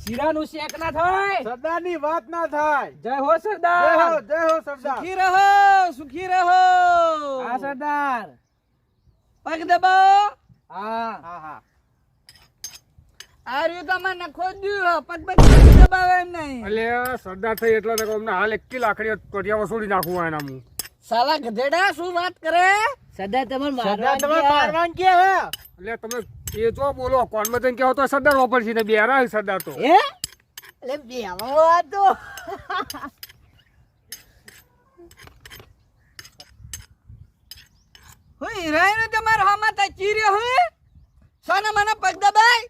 શીરાનું શેક ના થાય, સરદારની વાત ના થાય. જય હો સરદાર, જય હો સરદાર. સુખી રહો, સુખી રહો. હા સરદાર, પગ દબાવો. હા હા હા. આ રહ્યું તો અમારે નખો દ્યું, પગ દબાવે એમ નહીં. અલ્યા સરદાર થઈ એટલે તો અમને હાલ 1 લાકડી કટિયા વસૂલી નાખવું હોય એના. સાલા ગધેડા શું વાત કરે? સરદાર સરદાર તમે મારવાન કે હે? એટલે તમે એ જો બોલો કોનમાં જઈને કહો તો સરદાર વાપરશે ને બેરા છે સરદાર તો. હે એટલે બેવો આ તો હોય હિરાયનો તમાર હામાં તા ચીર્યો હોય સોના મને પગ દબાય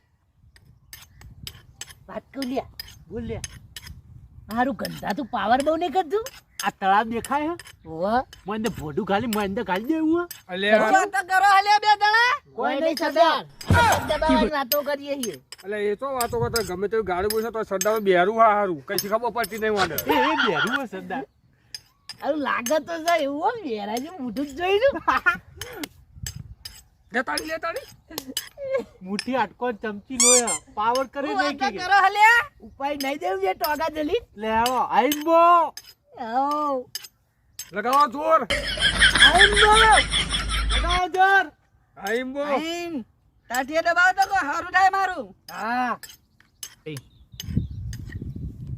વાત કુલ્યા બોલ્યા મારું ગંધા તું પાવર બહુ નહીં કરતું. આ તળાવ દેખાય હે? વાહ મને ભોડું ખાલી મને ખાલી દેવું હે. અલ્યા શું તો કરો હાલે બે દણા કોઈ નહીં સરદાર દબાવવાની વાતો કરીએ છીએ. એટલે એ તો વાતો કરતા ગમે તેવી ગાડી બોલશે તો સરદાર બેરું હા હારું કઈ ખબર પડતી નહીં વાંધો. એ બેરું હે સરદાર. આવું લાગે તો સર એવું હોય વેરાજી મોઢું જ જોઈ લેતાડી મુઠ્ઠી આટકો ચમચી લોયા પાવર કરી શું નહીં વાતો કે કરો હાલે ઉપાય નહીં દેવું છે ટોગા જલી. લે આવો આઈબો આવ લગાવો જોર લગાવો જોર. આઈમ્બો આઈન તાઠીએ દબાવ તો કોઈ હારું થાય મારું. હા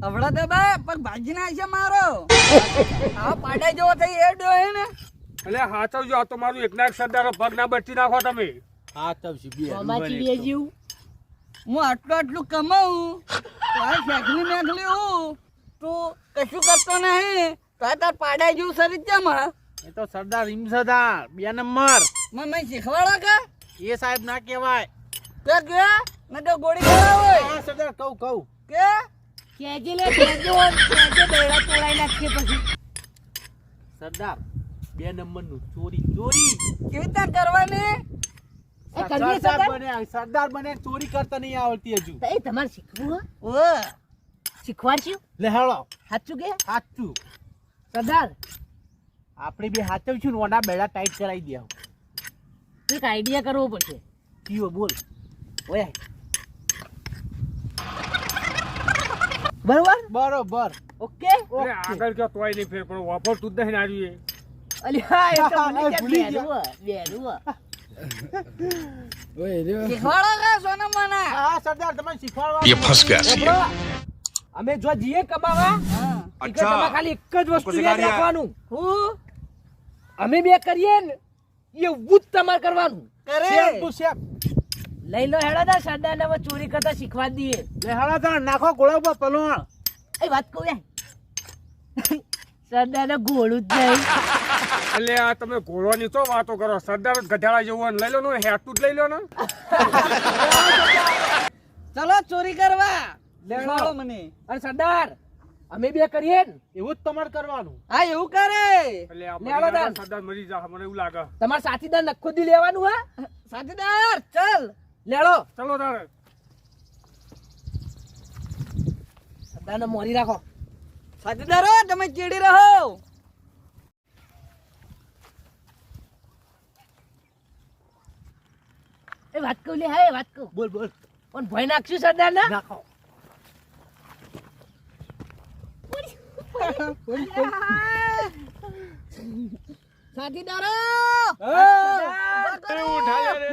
અવળા દબાય પગ ભાજી નાખશે મારો. આ પાડા જેવો થઈ એ ડોહે ને એટલે હાચવજો આ તો મારું એકના એક સરદાર પગ ના બચી નાખો તમે. હા તવસી બે સોમાચી બે જેવું હું આટલું કમાઉં તો આ ફેંકલી મેઘલી હું તું કશું કરતો નહીં તો આ તાર પાડા જેવું શરીર કેમ હ? એ તો સરદાર રીમ સરદાર 2 નંબર. મને શીખવાડો કે એ સાહેબ ના કહેવાય. તે કે ને તો ગોળી ખાવા હોય હા સરદાર કહું કે કેજે લે કેજો બેડા તોડાઈ નાખીએ પછી. સરદાર 2 નંબરનું ચોરી ચોરી. કેવી રીતના કરવાની એ કરીએ સરદાર. સરદાર બને ચોરી કરતા નહીં આવડતી હજુ. તો એ તમારે શીખવું હે? ઓ શીખવાડશું લે હાલો સાચું કે સાચું. સરદાર આપણે બે હાચવશું ને ઓના બેડા ટાઈટ કરાવી દે. એક આઈડિયા કરવો પડશે. કયો બોલ. ઓય બરોબર બરોબર. ઓકે એટલે આગળ કયો તોય નહીં ફેર પણ વાપરતું જ નહીં આવ્યું એ. અલી હા એ તો મને ભૂલી બેરું બેરું શીખવાડો કે સોનમ મને હા સરદાર તમે શીખવાડવા. ये फंस गया सी है। અમે જો જીએ કમાવા અચ્છા. તમારે ખાલી એક જ વસ્તુ પછી યાદ કાર્ય. રાખવાનું હું અમે બે કરીએ ને એવું જ તમારે કરવાનું સેમ કરે ટુ સેમ. લઈ લો હેડો દા સરદાર ને હવે ચોરી કરતા શીખવા દઈએ. લે હાલો તાણ નાખો ગોળા ઉપર પલોણ. એ વાત કહું યાર સરદાર ને ઘોડું જ નહીં. એટલે આ તમે ઘોડવાની તો વાતો કરો સરદાર ગધેડા જેવું હોય ને લઈ લો ને હેઠું જ લઈ લો ને. ચલો ચોરી કરવા લેડો. શીખવાડો મને અને સરદાર અમે બે કરીએ ને એવું જ તમારે કરવાનું. હા એવું કરે એટલે આ લે આવો તાન. સરદાર મરી જા મને એવું લાગે. તમારા સાથીદાર નખો દી લેવાનું હા સાથીદાર ચલ લેડો ચલો તારે સરદાર ને મોરી રાખો. સાથીદારો તમે ચીડી રહો એ વાત કહું લે હા એ વાત કહું બોલ બોલ. પણ ભય નાખશું સરદાર ને નાખો. સાથીદારો ઉઠા લે રે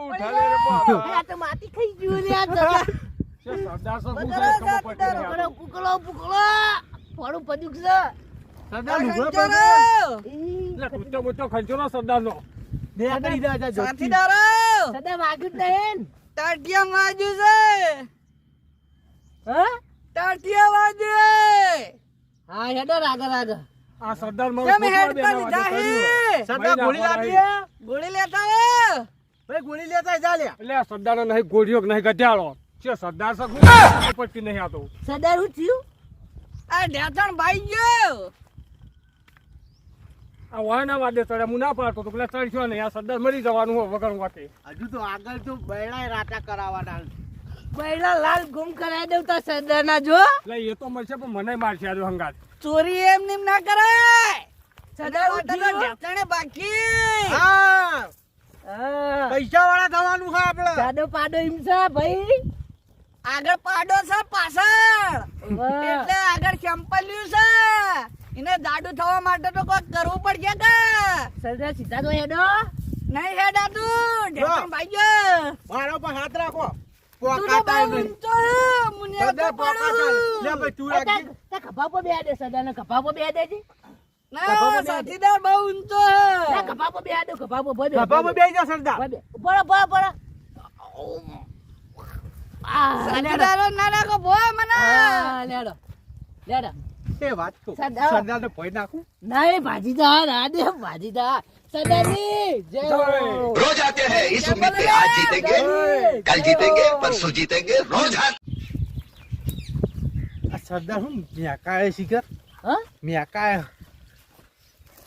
ઉઠા લે રે બાબા. આ તો માટી ખાઈ ગયું લે આ સરદાર. સરદાર સો શું બકરો, કરે ખબર પડતી નહીં પકડો આ તો. પુકડો પુકડો ફોડું પડ્યું છે. સરદાર લુગડો ખંચરો! એટલે કૂચો બૂચો ખંચોનો સરદારનો. દે કરી દે જા જોતી. સાથીદારો સરદાર વાગ્યું જ નહીં ને? ટાટિયા વાજુ છે હા ટાટિયા વાજુ હા હેડો રાગા રાગા આ સરદાર મારો તમે ખોટો હેડ બેનો કરી વાતો કર્યો. જાહી સરદાર ગોળી લાવી. ગોળી લેતા આવો ભાઈ ગોળી લેતા જા લે. એટલે આ સરદાર નહીં ગોળીઓ કે નહીં ગધેડો છે સરદાર સગું પડતી નહીં આ તો. સરદાર હું થયું આ ઢેચણ ભાઈ ગયો આ વાયના વાદે ચડે હું ના પાડતો તો પેલા ચડશો નહીં આ સરદાર મરી જવાનું હોય વગર વાતે. હજુ તો આગળ તો બૈડાય રાટા કરાવવાના. પહેલા લાલ ગુમ કરાવી દઉં તો સરદાર ના જો એટલે એ તો મળશે પણ મને મારશે આ હંગાત. ચોરી એમ નેમ ના કરાય સરદાર હું થયું? ઢેચણે બાકી હા હા. પૈસા વાળા થવાનું છે આપણે. સાદો પાડો એમ છે ભાઈ. આગળ પાડો છે પાછળ વાહ. એટલે આગળ સેમ્પલ્યું છે એને દાડુ થવા માટે તો કોઈ કરવું પડશે કે સરદાર સીધા તો હેડો. નહીં હેડાતું ઢેકણ ભાઈઓ મારા પર હાથ રાખો. તું તો પોકાતા બહુ નહીં. ઊંચો છે, મુનિયા તો સરદાર પોકાતા નહીં. લે પડું. ભાઈ તું એ રાખજે. તાર ખભા પર બેહા દે સરદારને ખભા પર બેહા દેજે. ના સાથીદાર બહુ ઊંચો ના, છે ખભા પર બેહા દે ખભા પર ભલે. ખભામાં બેસી જા સરદાર. ભલે. ભલે, ભલે, ભલે. આ, લેડો. સાથીદારો ના રાખો ભો મને હા, લેડો. લેડો. એ વાત કહું. સરદાર. સરદારને ભોય નાખું. નહીં ભાજીદાર આ દે ભાજીદાર સરદારની જય હો. रोज आते हैं इस उम्मीद से आज जीतेंगे कल जीतेंगे परसों जीतेंगे रोज हार આ સરદાર હું મેકાય શિખર હા મેકાય.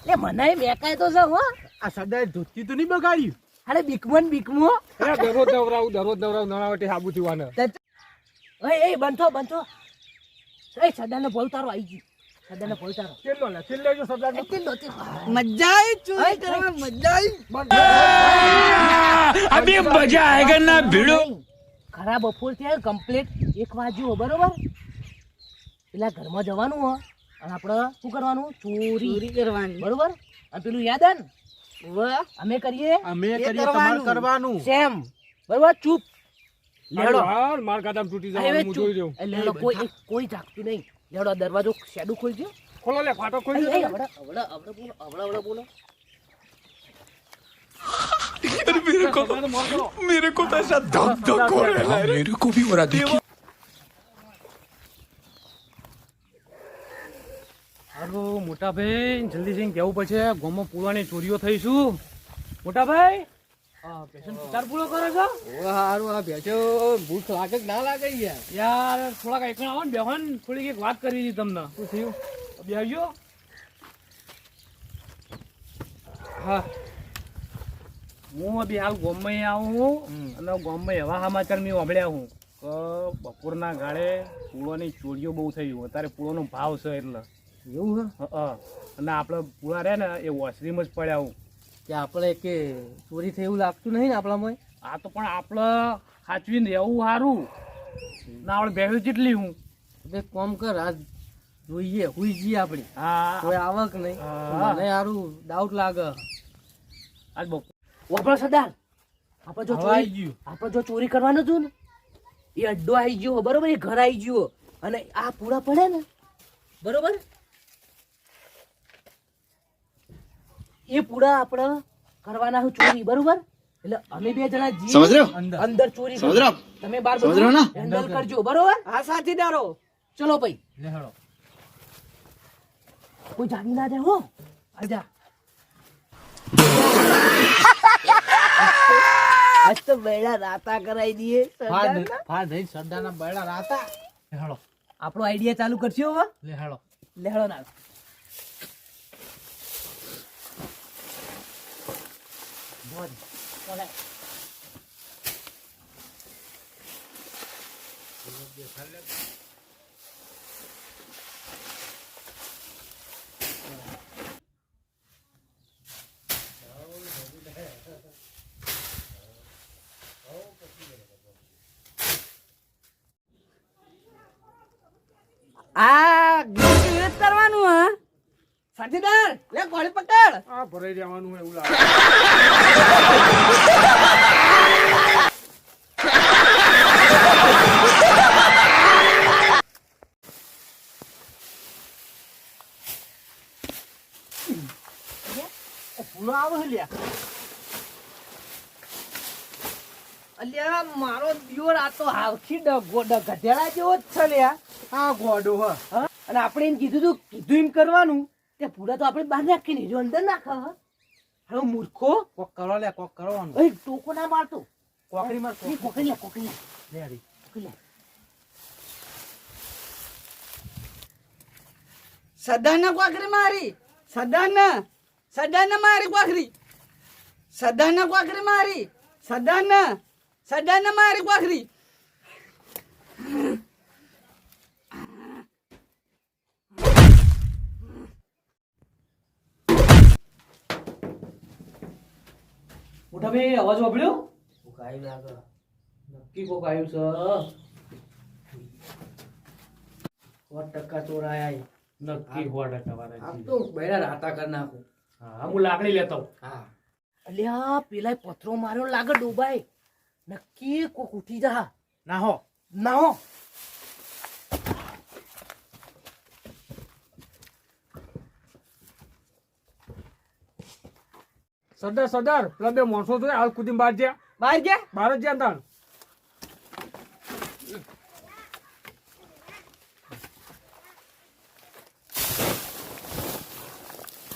લે મને મેકાય તો છે હો. આ સરદાર ધોતી તો નહીં બગાડ્યું. અરે બીકમો ને બીકમો. દરરોજ નવરાવ નણાવટી સાબુ થવાના. એ બંધો બંધો. એ સરદારને બોલ તારો આવી ગયું. સરદારને બોલ તારો. કેટલો લે છેલ્લે જો સરદાર એ કેટલો તે? મજા આવી ચોરી કરવા મજા આવી અભી મજા આયેગા ના ભીડો. ખરા બપોર થયા કમ્પ્લીટ 1 વાગ્યો બરોબર. પેલા ઘરમાં જવાનું હો અને આપણે શું કરવાનું ચોરી કરવાની બરોબર. અને પેલું યાદ હે ને વાહ અમે કરીએ અમે એ કરીએ કરવાનું. તમારે કરવાનું. સેમ બરોબર ચૂપ લેડો. હાર માર કાદામ તૂટી હવે જવાનું હું ચૂપ. જોઈ રહ્યો. એ લેડો કોઈ જાગતું નહીં. લેડો દરવાજો શેડું ખોલજો. ખોલો લે ફાટો એ, ખોલી એ, દે. હવડા હવડા બોલો. मेरे को तो ऐसा धक धक हो रहा है मेरे को भी हो रहा देखिए હારું મોટા ભાઈ જલ્દી જઈને કેવું પડશે ગામમાં પૂળાની ચોરીઓ થઈ શું મોટા ભાઈ પેશન્ટ ચાર પૂળો કરે છો હારું આ ભેજો ભૂખ લાગે કે ના લાગે યાર યાર થોડાક એકણ આવો ને બેહન થોડીક એક વાત કરી હતી તમને શું થયું બેહજો હા હું બી હાલ ગામમાં આવું અને ગામમાં એવા સમાચાર મેં સાંભળ્યા હું કે બપોરના ગાળે પૂળોની ચોરીઓ બહુ થઈ અત્યારે પૂળોનો ભાવ છે એટલે એવું અને આપણે પૂળા રહ્યા ને એ વોશરૂમ જ પડ્યા હું કે આપણે કે ચોરી થઈ એવું લાગતું નહીં ને આપણામાં આ તો પણ આપણે સાચવીને રહેવું સારું ના આપણે બેહ્યું જેટલી હું એક કામ કર આજ જોઈએ હુઈ જઈએ આપણે હા કોઈ આવક નહીં હા. મને સારું ડાઉટ લાગે આજ બપોર વાપરો સરદાર આપણે જો હવાઈ ચોરી ગયું આપણે જો ચોરી કરવાનું હતું ને એ અડ્ડો આવી ગયો બરોબર એ ઘર આવી ગયો અને આ પૂરા પડે ને બરોબર એ પૂરા આપણે કરવાના છે ચોરી બરોબર એટલે અમે 2 જણા જઈએ समझ रहे हो અંદર ચોરી સમજ રહ્યો? તમે બાર સમજ રહ્યો ને? હેન્ડલ કરજો બરોબર હા સાથીદારો ચલો ભાઈ લે હેડો કોઈ જાગી ના જાય હો આજા આજ તો બેડા રાતા કરાઈ દઈએ સરદારના. ફાડ નહીં સરદારના બૈડા રાતા લે હેડો આપણો આઈડિયા ચાલુ કરશો હવે લે હેડો લેહડો ના બોલ બોલે આ ગીત કરવાનું હા સાથીદાર લે ગોળી પકડ આ ભરાઈ જવાનું હોય એવું લાગે. પૂળો આવે છે લ્યા અલ્યા મારો દિયોર આ તો હાવથી ગધેડા જેવો જ છે લ્યા આ ગોડો હ હા? અને આપણે એમ કીધું એમ કરવાનું તે પૂરા તો આપણે બહાર નાખીને જો અંદર નાખે હા? હવે મૂર્ખો કોક કરો લે કોક કરવાનું એ ટોકો ના મારતો કોકરી માર એ કોકરી લે કોકરી લે લે હરી કોકરી લે સદાના કોકરી મારી સદાના મારી કોકરી સદાના કોકરી મારી સદાના મારી કોકરી મોટા ભાઈ અવાજ વાપર્યો કોક આવ્યું લાગે. નક્કી કોક આવ્યું છે 100% ચોર આયા છે. નક્કી 100% આમ વાળા તો બૈરા રાતા કરી નાખું. હા હું લાકડી લેતો આવું. હા અલ્યા પેલા પથરો માર્યો લાગે ડોબાઈ. નક્કી કોક ઉઠી જા. ના હો ના હો. સરદાર પેલા બે માણસો તો હાલ કુદીમ બહાર જ્યાં બહાર ગયા બહાર જ જ્યાં તાણ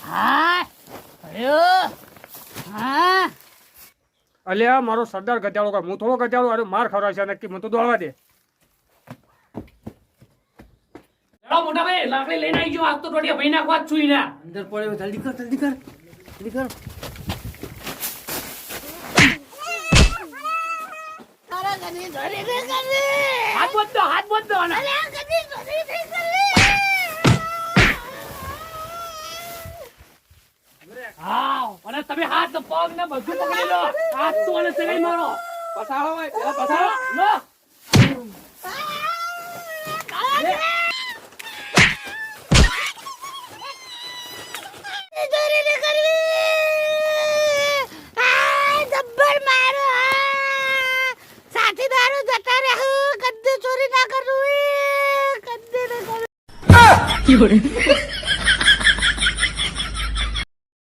હા અરે હા અલ્યા મારો સરદાર ગજાળો કર હું થોડો ગજાળો અરે માર ખવડાવે છે નક્કી મને તો દોડવા દે ચાલો મોટા ભાઈ લાકડી લઈને આવી જાઓ. આજ તો ટોટિયા ભાઈ નાખવા જ છું ઈના. અંદર પડ્યો જલ્દી કર જલ્દી કર જલ્દી કર. હાથ બોધ દો આના. હા અને તમે હાથ પગ ને બધું પકડી લો. હાથ તો અને ચલાઈ મારો. પસાડો ભાઈ પેલા પસાડો લો. સાથીદારો જતા રહે કદી ચોરી ના કરવી કદી ના કરવી